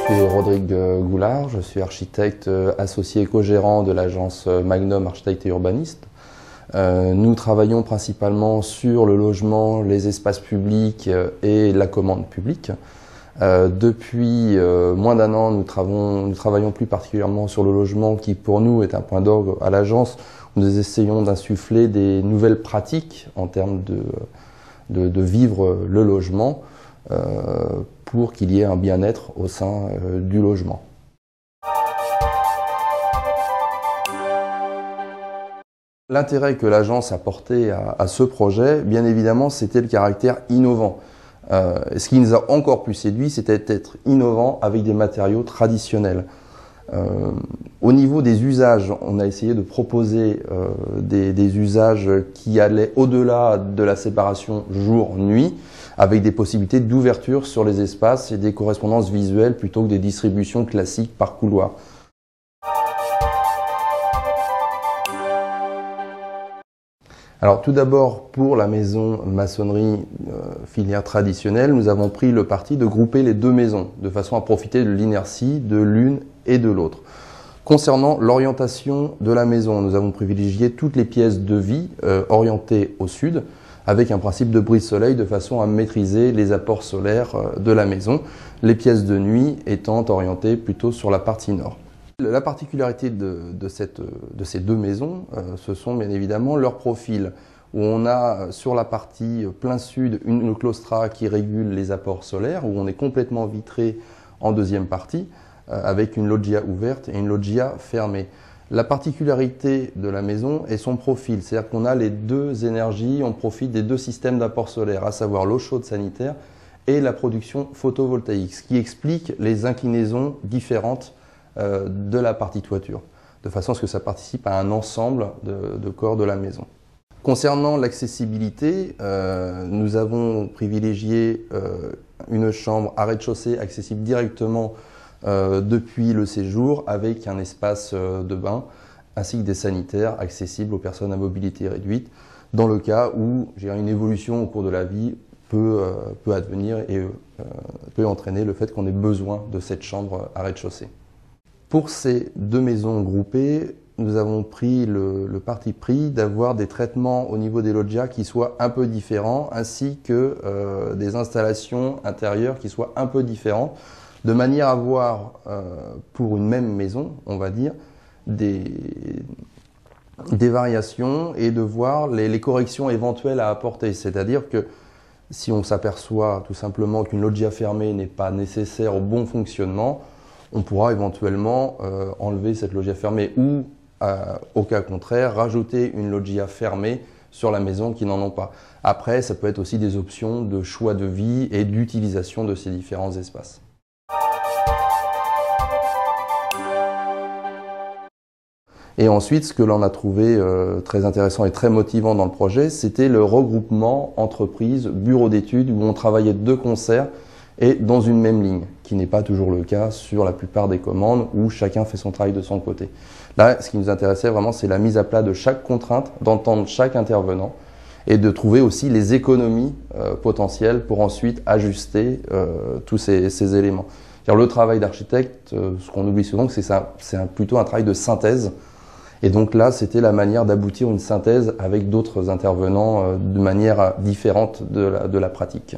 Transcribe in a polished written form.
Je suis Rodrigue Goulard, je suis architecte associé co-gérant de l'agence Magnum Architecte et Urbaniste. Nous travaillons principalement sur le logement, les espaces publics et la commande publique. Depuis moins d'un an, nous travaillons plus particulièrement sur le logement qui pour nous est un point d'orgue à l'agence où nous essayons d'insuffler des nouvelles pratiques en termes de vivre le logement pour qu'il y ait un bien-être au sein du logement. L'intérêt que l'agence a porté à ce projet, bien évidemment, c'était le caractère innovant. Ce qui nous a encore plus séduit, c'était d'être innovant avec des matériaux traditionnels. Au niveau des usages, on a essayé de proposer des usages qui allaient au-delà de la séparation jour-nuit, avec des possibilités d'ouverture sur les espaces et des correspondances visuelles plutôt que des distributions classiques par couloir. Alors tout d'abord, pour la maison maçonnerie filière traditionnelle, nous avons pris le parti de grouper les deux maisons, de façon à profiter de l'inertie de l'une et de l'autre. Concernant l'orientation de la maison, nous avons privilégié toutes les pièces de vie orientées au sud, avec un principe de brise-soleil de façon à maîtriser les apports solaires de la maison, les pièces de nuit étant orientées plutôt sur la partie nord. La particularité de ces deux maisons, ce sont bien évidemment leurs profils, où on a sur la partie plein sud une claustra qui régule les apports solaires, où on est complètement vitré en deuxième partie, avec une loggia ouverte et une loggia fermée. La particularité de la maison est son profil, c'est-à-dire qu'on a les deux énergies, on profite des deux systèmes d'apport solaire, à savoir l'eau chaude sanitaire et la production photovoltaïque, ce qui explique les inclinaisons différentes de la partie toiture, de façon à ce que ça participe à un ensemble de corps de la maison. Concernant l'accessibilité, nous avons privilégié une chambre à rez-de-chaussée accessible directement depuis le séjour avec un espace de bain ainsi que des sanitaires accessibles aux personnes à mobilité réduite dans le cas où une évolution au cours de la vie peut advenir et peut entraîner le fait qu'on ait besoin de cette chambre à rez-de-chaussée. Pour ces deux maisons groupées, nous avons pris le parti pris d'avoir des traitements au niveau des loggias qui soient un peu différents, ainsi que des installations intérieures qui soient un peu différentes, de manière à avoir, pour une même maison, on va dire, des variations et de voir les corrections éventuelles à apporter. C'est-à-dire que si on s'aperçoit tout simplement qu'une loggia fermée n'est pas nécessaire au bon fonctionnement, on pourra éventuellement enlever cette loggia fermée ou, au cas contraire, rajouter une loggia fermée sur la maison qui n'en ont pas. Après, ça peut être aussi des options de choix de vie et d'utilisation de ces différents espaces. Et ensuite, ce que l'on a trouvé très intéressant et très motivant dans le projet, c'était le regroupement entreprise, bureau d'études, où on travaillait de concert et dans une même ligne, qui n'est pas toujours le cas sur la plupart des commandes où chacun fait son travail de son côté. Là, ce qui nous intéressait vraiment, c'est la mise à plat de chaque contrainte, d'entendre chaque intervenant et de trouver aussi les économies potentielles pour ensuite ajuster tous ces éléments. Le travail d'architecte, ce qu'on oublie souvent, c'est plutôt un travail de synthèse. Et donc là, c'était la manière d'aboutir une synthèse avec d'autres intervenants de manière différente de la pratique.